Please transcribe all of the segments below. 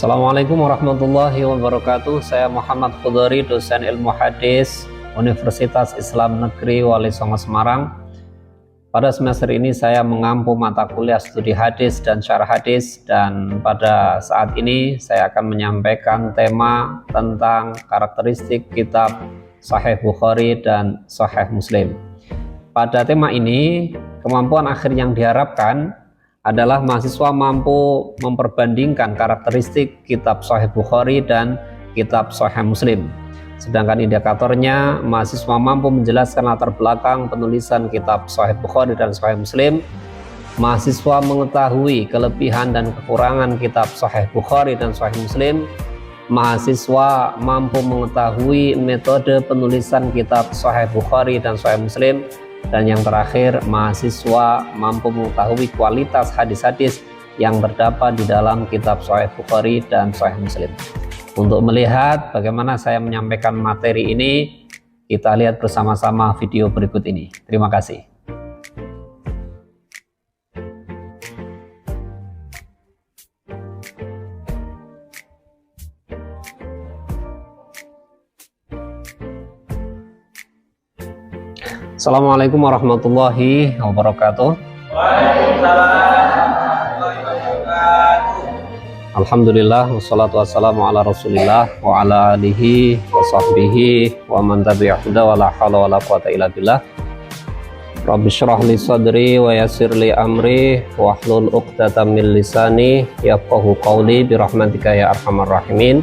Assalamualaikum warahmatullahi wabarakatuh. Saya Muhammad Khudori, dosen ilmu hadis Universitas Islam Negeri Wali Songo Semarang. Pada semester ini saya mengampu mata kuliah studi hadis dan syarah hadis, dan pada saat ini saya akan menyampaikan tema tentang karakteristik kitab Sahih Bukhari dan Sahih Muslim. Pada tema ini, kemampuan akhir yang diharapkan adalah mahasiswa mampu memperbandingkan karakteristik kitab Sahih Bukhari dan kitab Sahih Muslim. Sedangkan indikatornya, mahasiswa mampu menjelaskan latar belakang penulisan kitab Sahih Bukhari dan Sahih Muslim. Mahasiswa mengetahui kelebihan dan kekurangan kitab Sahih Bukhari dan Sahih Muslim. Mahasiswa mampu mengetahui metode penulisan kitab Sahih Bukhari dan Sahih Muslim. Dan yang terakhir, mahasiswa mampu mengetahui kualitas hadis-hadis yang terdapat di dalam kitab Sahih Bukhari dan Sahih Muslim. Untuk melihat bagaimana saya menyampaikan materi ini, kita lihat bersama-sama video berikut ini. Terima kasih. Assalamualaikum warahmatullahi wabarakatuh. Alhamdulillah, wassalatu wassalamu ala rasulillah wa ala alihi wa sahbihi wa man tabi'ahu wa la hawla wa la quwata illa billah. Rabbi syrah li sadri wa yassir li amri wa hlul uqdatam min lisani yafqahu qawli bi rahmatika ya arhamar rahimin.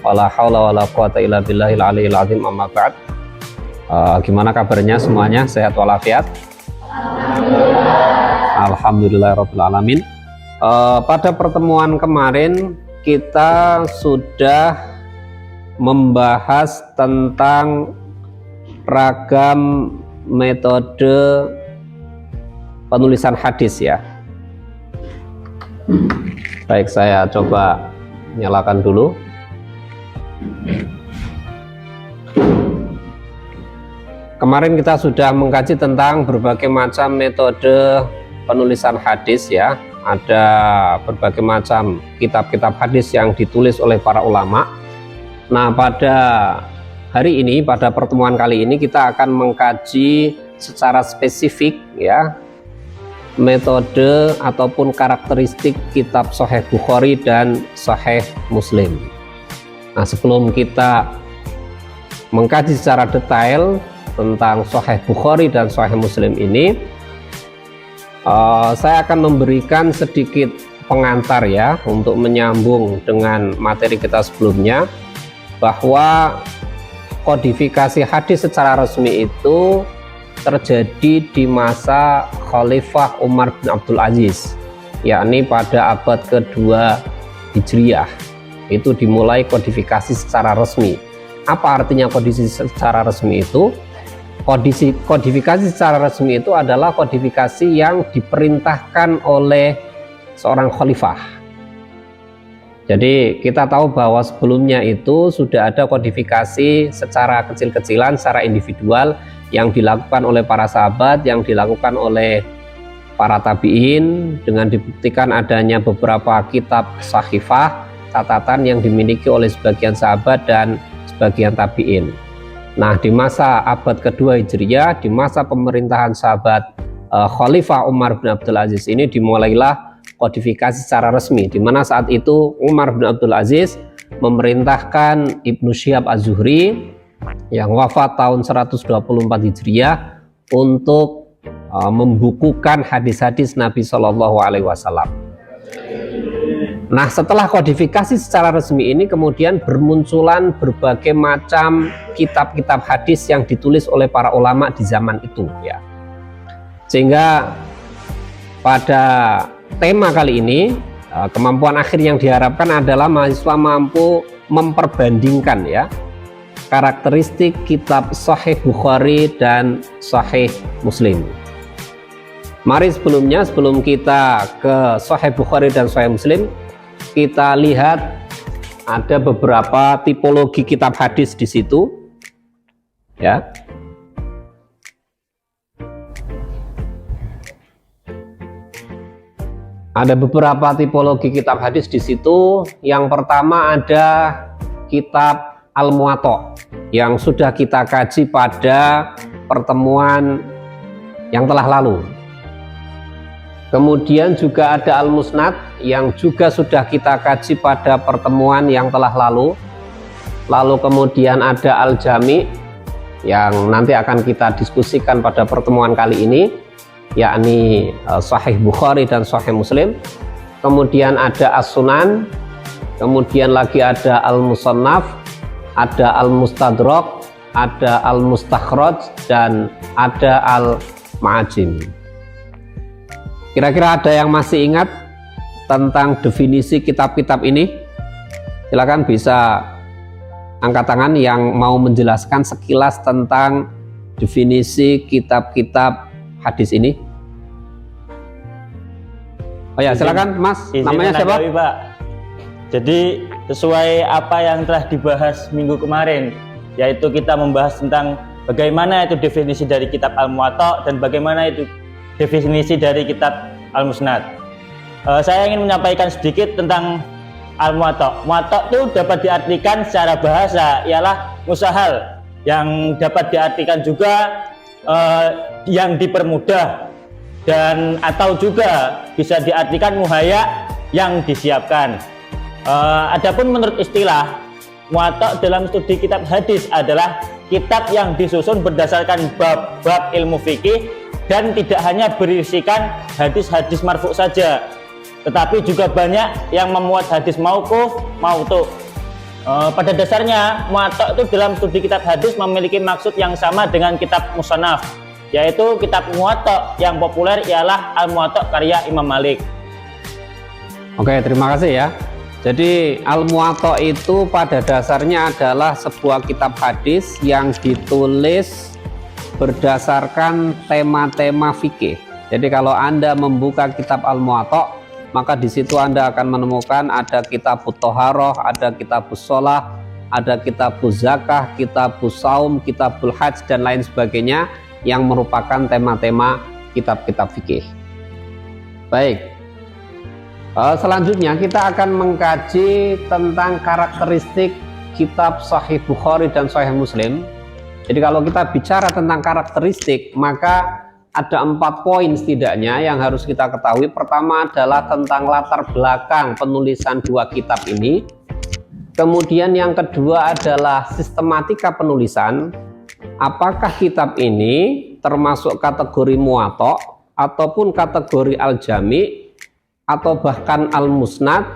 Wa la hawla wa la quwata illa billahil aliyyil azim, amma ba'd. Gimana kabarnya semuanya? Sehat walafiat? Alhamdulillahirabbil alamin. Pada pertemuan kemarin kita sudah membahas tentang ragam metode penulisan hadis ya. Baik, saya coba nyalakan dulu. Kemarin kita sudah mengkaji tentang berbagai macam metode penulisan hadis ya. Ada berbagai macam kitab-kitab hadis yang ditulis oleh para ulama. Nah, pada hari ini, pada pertemuan kali ini kita akan mengkaji secara spesifik ya metode ataupun karakteristik kitab Sahih Bukhari dan Sahih Muslim. Nah, sebelum kita mengkaji secara detail tentang Sahih Bukhari dan Sahih Muslim ini, saya akan memberikan sedikit pengantar ya untuk menyambung dengan materi kita sebelumnya, bahwa kodifikasi hadis secara resmi itu terjadi di masa Khalifah Umar bin Abdul Aziz, yakni pada abad kedua Hijriah. Itu dimulai kodifikasi secara resmi. Apa artinya kodifikasi secara resmi itu? Kodifikasi secara resmi itu adalah kodifikasi yang diperintahkan oleh seorang khalifah. Jadi kita tahu bahwa sebelumnya itu sudah ada kodifikasi secara kecil-kecilan, secara individual yang dilakukan oleh para sahabat, yang dilakukan oleh para tabi'in, dengan dibuktikan adanya beberapa kitab sahifah, catatan yang dimiliki oleh sebagian sahabat dan sebagian tabi'in. Nah, di masa abad kedua Hijriah, di masa pemerintahan sahabat Khalifah Umar bin Abdul Aziz ini, dimulailah kodifikasi secara resmi, di mana saat itu Umar bin Abdul Aziz memerintahkan Ibnu Syihab Az-Zuhri yang wafat tahun 124 Hijriah untuk membukukan hadis-hadis Nabi Shallallahu Alaihi Wasallam. Nah, setelah kodifikasi secara resmi ini, kemudian bermunculan berbagai macam kitab-kitab hadis yang ditulis oleh para ulama di zaman itu ya. Sehingga pada tema kali ini, kemampuan akhir yang diharapkan adalah mahasiswa mampu memperbandingkan ya karakteristik kitab Sahih Bukhari dan Sahih Muslim. Mari sebelum kita ke Sahih Bukhari dan Sahih Muslim, kita lihat ada beberapa tipologi kitab hadis di situ, ya. Ada beberapa tipologi kitab hadis di situ. Yang pertama ada kitab Al-Muwatta yang sudah kita kaji pada pertemuan yang telah lalu. Kemudian juga ada Al-Musnad yang juga sudah kita kaji pada pertemuan yang telah lalu. Lalu kemudian ada Al-Jami yang nanti akan kita diskusikan pada pertemuan kali ini, yakni Sahih Bukhari dan Sahih Muslim. Kemudian ada As-Sunan, kemudian lagi ada Al-Musannaf, ada Al-Mustadrak, ada Al-Mustakhraj, dan ada Al-Ma'ajim. Kira-kira ada yang masih ingat tentang definisi kitab-kitab ini? Silakan bisa angkat tangan yang mau menjelaskan sekilas tentang definisi kitab-kitab hadis ini. Oh ya, silakan Mas, namanya siapa? Pak. Jadi sesuai apa yang telah dibahas minggu kemarin, yaitu kita membahas tentang bagaimana itu definisi dari kitab Al-Muwatta dan bagaimana itu definisi dari kitab Al-Musnad. Saya ingin menyampaikan sedikit tentang Al-Muwatta. Muwatta itu dapat diartikan secara bahasa ialah musahal, yang dapat diartikan juga yang dipermudah, dan atau juga bisa diartikan muhayya, yang disiapkan. Adapun menurut istilah, Muwatta dalam studi kitab hadis adalah kitab yang disusun berdasarkan bab-bab ilmu fikih dan tidak hanya berisikan hadis-hadis marfu saja, tetapi juga banyak yang memuat hadis mauquf, mautu. Pada dasarnya Muwatta itu dalam studi kitab hadis memiliki maksud yang sama dengan kitab Musannaf, yaitu kitab Muwatta yang populer ialah Al-Muwatta karya Imam Malik. Oke, terima kasih ya. Jadi Al-Muwatta itu pada dasarnya adalah sebuah kitab hadis yang ditulis berdasarkan tema-tema fikih. Jadi kalau Anda membuka kitab Al-Muwatta, maka di situ Anda akan menemukan ada kitabut Thaharah, ada kitabus shalah, ada kitabuz zakah, kitabus saum, kitabul hajj, dan lain sebagainya yang merupakan tema-tema kitab-kitab fikih. Baik, selanjutnya kita akan mengkaji tentang karakteristik kitab Sahih Bukhari dan Sahih Muslim. Jadi kalau kita bicara tentang karakteristik, maka ada 4 poin setidaknya yang harus kita ketahui. Pertama adalah tentang latar belakang penulisan 2 kitab ini. Kemudian yang kedua adalah sistematika penulisan. Apakah kitab ini termasuk kategori Muwatta ataupun kategori Al-Jami atau bahkan Al-Musnad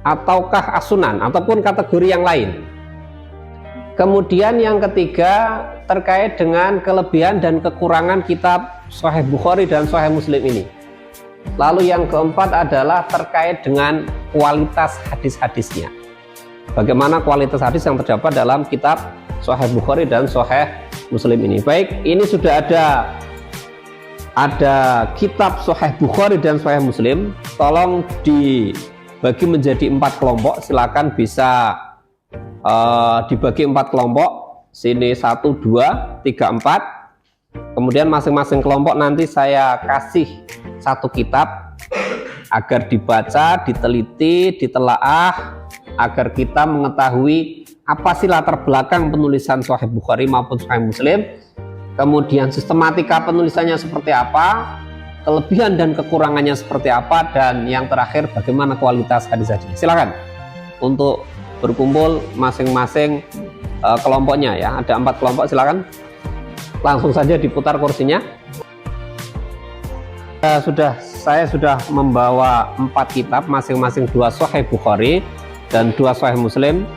ataukah As-Sunan ataupun kategori yang lain. Kemudian yang ketiga terkait dengan kelebihan dan kekurangan kitab Sahih Bukhari dan Sahih Muslim ini. Lalu yang keempat adalah terkait dengan kualitas hadis-hadisnya. Bagaimana kualitas hadis yang terdapat dalam kitab Sahih Bukhari dan Sahih Muslim ini. Baik, ini sudah ada kitab Sahih Bukhari dan Sahih Muslim. Tolong dibagi menjadi 4 kelompok. Silakan bisa dibagi 4 kelompok. Sini 1, 2, 3, 4. Kemudian masing-masing kelompok nanti saya kasih 1 kitab agar dibaca, diteliti, ditelaah, agar kita mengetahui apa sih latar belakang penulisan Sahih Bukhari maupun Sahih Muslim, kemudian sistematika penulisannya seperti apa, kelebihan dan kekurangannya seperti apa, dan yang terakhir bagaimana kualitas hadis-hadisnya. Silakan untuk berkumpul masing-masing kelompoknya ya. Ada 4 kelompok, silakan. Langsung saja diputar kursinya. Saya sudah membawa 4 kitab, masing-masing 2 Sahih Bukhari dan 2 Sahih Muslim.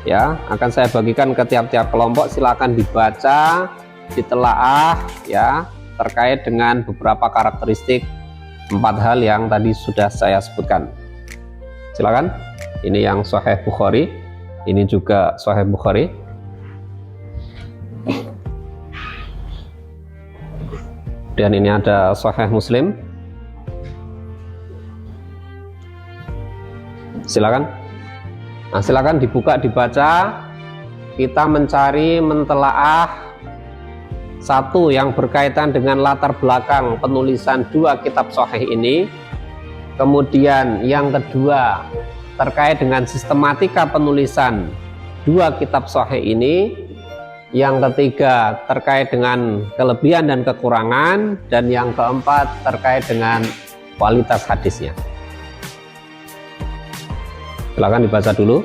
Ya, akan saya bagikan ke tiap-tiap kelompok. Silakan dibaca, ditelaah ya, terkait dengan beberapa karakteristik 4 hal yang tadi sudah saya sebutkan. Silakan. Ini yang Sahih Bukhari, ini juga Sahih Bukhari. Dan ini ada Sahih Muslim. Silakan. Nah, silakan dibuka, dibaca. Kita mencari, mentelaah satu yang berkaitan dengan latar belakang penulisan dua kitab Sahih ini. Kemudian yang kedua terkait dengan sistematika penulisan dua kitab Sahih ini. Yang ketiga terkait dengan kelebihan dan kekurangan. Dan yang keempat terkait dengan kualitas hadisnya. Silakan dibaca dulu.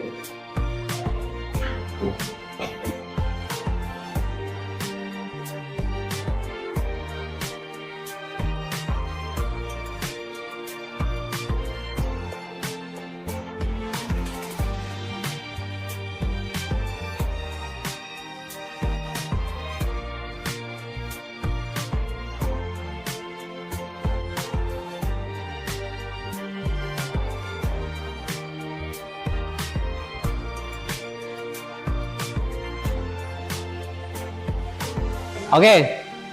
Oke,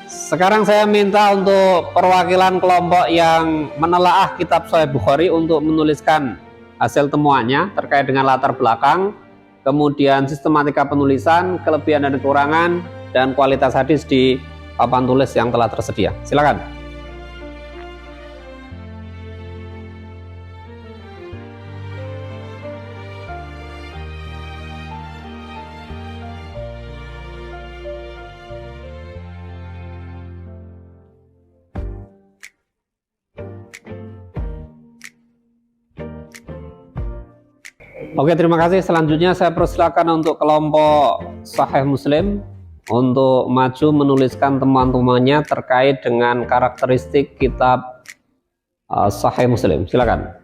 sekarang saya minta untuk perwakilan kelompok yang menelaah kitab Sahih Bukhari untuk menuliskan hasil temuannya terkait dengan latar belakang, kemudian sistematika penulisan, kelebihan dan kekurangan, dan kualitas hadis di papan tulis yang telah tersedia. Silakan. Oke, terima kasih. Selanjutnya saya persilakan untuk kelompok Sahih Muslim untuk maju menuliskan temuan-temuannya terkait dengan karakteristik kitab Sahih Muslim. Silakan.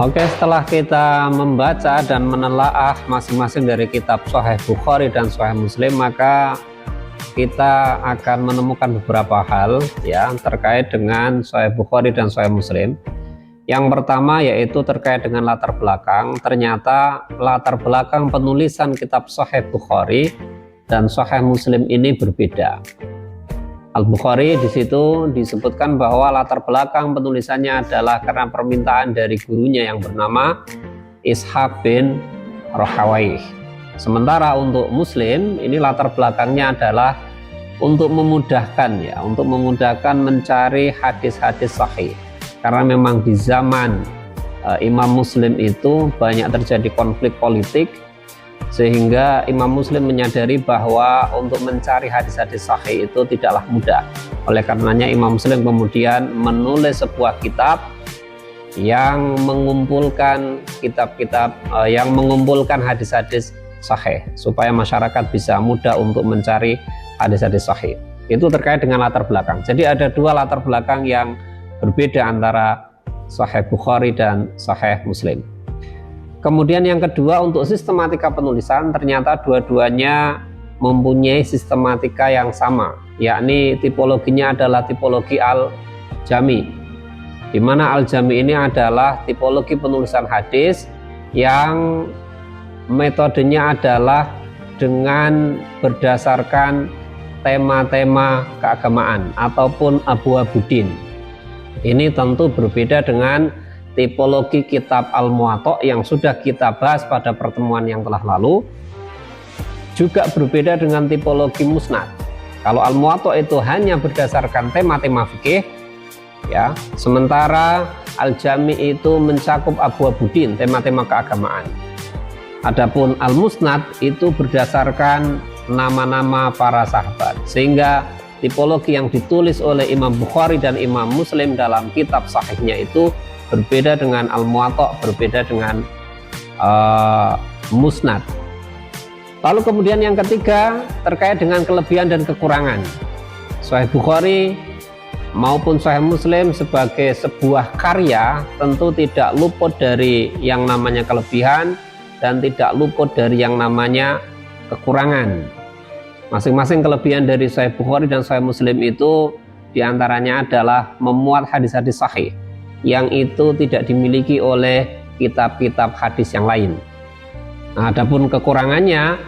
Oke, setelah kita membaca dan menelaah masing-masing dari kitab Sahih Bukhari dan Sahih Muslim, maka kita akan menemukan beberapa hal ya terkait dengan Sahih Bukhari dan Sahih Muslim. Yang pertama yaitu terkait dengan latar belakang. Ternyata latar belakang penulisan kitab Sahih Bukhari dan Sahih Muslim ini berbeda. Al-Bukhari di situ disebutkan bahwa latar belakang penulisannya adalah karena permintaan dari gurunya yang bernama Ishaq bin Rahawayh. Sementara untuk Muslim ini latar belakangnya adalah untuk memudahkan mencari hadis-hadis sahih. Karena memang di zaman Imam Muslim itu banyak terjadi konflik politik, sehingga Imam Muslim menyadari bahwa untuk mencari hadis-hadis sahih itu tidaklah mudah. Oleh karenanya Imam Muslim kemudian menulis sebuah kitab yang mengumpulkan hadis-hadis sahih supaya masyarakat bisa mudah untuk mencari hadis-hadis sahih. Itu terkait dengan latar belakang. Jadi ada dua latar belakang yang berbeda antara Sahih Bukhari dan Sahih Muslim. Kemudian yang kedua untuk sistematika penulisan, ternyata dua-duanya mempunyai sistematika yang sama, yakni tipologinya adalah tipologi al-jami, di mana al-jami ini adalah tipologi penulisan hadis yang metodenya adalah dengan berdasarkan tema-tema keagamaan ataupun abwabudin. Ini tentu berbeda dengan tipologi kitab Al-Muwatta yang sudah kita bahas pada pertemuan yang telah lalu. Juga berbeda dengan tipologi musnad. Kalau Al-Muwatta itu hanya berdasarkan tema-tema fikih ya, sementara Al-Jami itu mencakup abwabudin, tema-tema keagamaan. Adapun Al-Musnad itu berdasarkan nama-nama para sahabat, sehingga tipologi yang ditulis oleh Imam Bukhari dan Imam Muslim dalam kitab sahihnya itu berbeda dengan Al-Muwatta, berbeda dengan Musnad. Lalu kemudian yang ketiga terkait dengan kelebihan dan kekurangan. Sahih Bukhari maupun Sahih Muslim sebagai sebuah karya tentu tidak luput dari yang namanya kelebihan dan tidak luput dari yang namanya kekurangan. Masing-masing kelebihan dari Sahih Bukhari dan Sahih Muslim itu diantaranya adalah memuat hadis-hadis sahih yang itu tidak dimiliki oleh kitab-kitab hadis yang lain. Nah, adapun kekurangannya,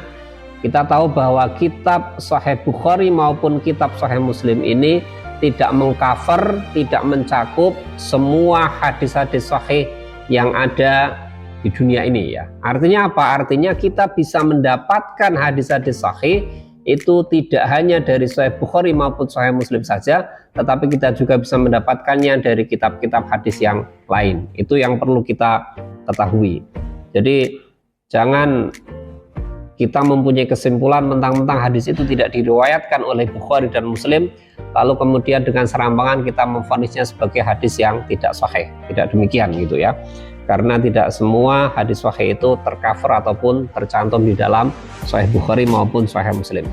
kita tahu bahwa kitab Sahih Bukhari maupun kitab Sahih Muslim ini tidak mengcover, tidak mencakup semua hadis-hadis sahih yang ada di dunia ini ya. Artinya apa? Artinya kita bisa mendapatkan hadis-hadis sahih itu tidak hanya dari Sahih Bukhari maupun Sahih Muslim saja, tetapi kita juga bisa mendapatkannya dari kitab-kitab hadis yang lain. Itu yang perlu kita ketahui. Jadi jangan kita mempunyai kesimpulan mentang-mentang hadis itu tidak diriwayatkan oleh Bukhari dan Muslim, lalu kemudian dengan serampangan kita memvonisnya sebagai hadis yang tidak sahih. Tidak demikian gitu ya. Karena tidak semua hadis sahih itu tercover ataupun tercantum di dalam Sahih Bukhari maupun Sahih Muslim.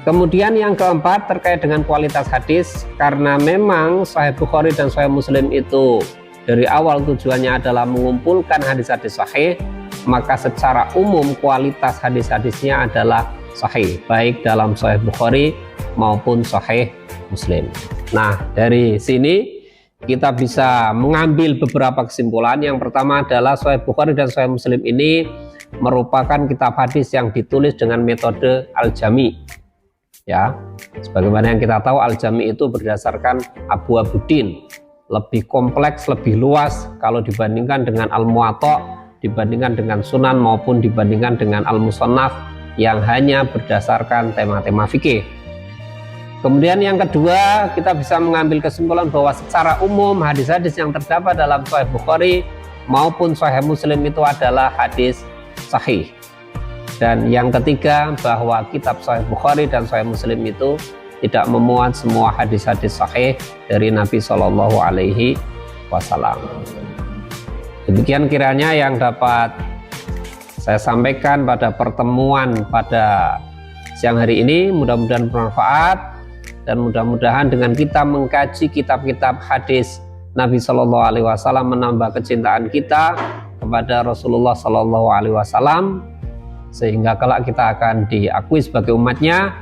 Kemudian yang keempat terkait dengan kualitas hadis, karena memang Sahih Bukhari dan Sahih Muslim itu dari awal tujuannya adalah mengumpulkan hadis-hadis sahih, maka secara umum kualitas hadis-hadisnya adalah sahih, baik dalam Sahih Bukhari maupun Sahih Muslim. Nah, dari sini kita bisa mengambil beberapa kesimpulan. Yang pertama adalah Sahih Bukhari dan Sahih Muslim ini merupakan kitab hadis yang ditulis dengan metode al-jami. Ya, sebagaimana yang kita tahu, al-jami itu berdasarkan abwabuddin, lebih kompleks, lebih luas kalau dibandingkan dengan al-muwatta, dibandingkan dengan sunan maupun dibandingkan dengan al-musannaf yang hanya berdasarkan tema-tema fikih. Kemudian yang kedua, kita bisa mengambil kesimpulan bahwa secara umum hadis-hadis yang terdapat dalam Sahih Bukhari maupun Sahih Muslim itu adalah hadis sahih. Dan yang ketiga, bahwa kitab Sahih Bukhari dan Sahih Muslim itu tidak memuat semua hadis-hadis sahih dari Nabi Shallallahu Alaihi Wasallam. Demikian kiranya yang dapat saya sampaikan pada pertemuan pada siang hari ini. Mudah-mudahan bermanfaat dan mudah-mudahan dengan kita mengkaji kitab-kitab hadis Nabi Shallallahu Alaihi Wasallam menambah kecintaan kita kepada Rasulullah Shallallahu Alaihi Wasallam, sehingga kelak kita akan diakui sebagai umatnya,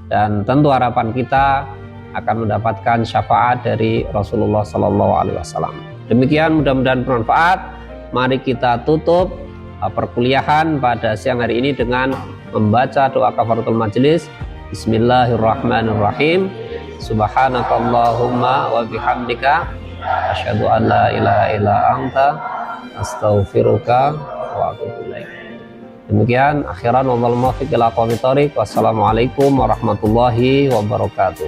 dan tentu harapan kita akan mendapatkan syafaat dari Rasulullah Shallallahu Alaihi Wasallam. Demikian, mudah-mudahan bermanfaat. Mari kita tutup perkuliahan pada siang hari ini dengan membaca doa kafaratul majelis. Bismillahirrahmanirrahim. Subhanakallahumma wa bihamdika asyhadu an la ilaha illa anta astaghfiruka wa atubu ilaik. Demikian, akhiran wa muwaffiq ila aqwamit thoriq. Wassalamualaikum warahmatullahi wabarakatuh.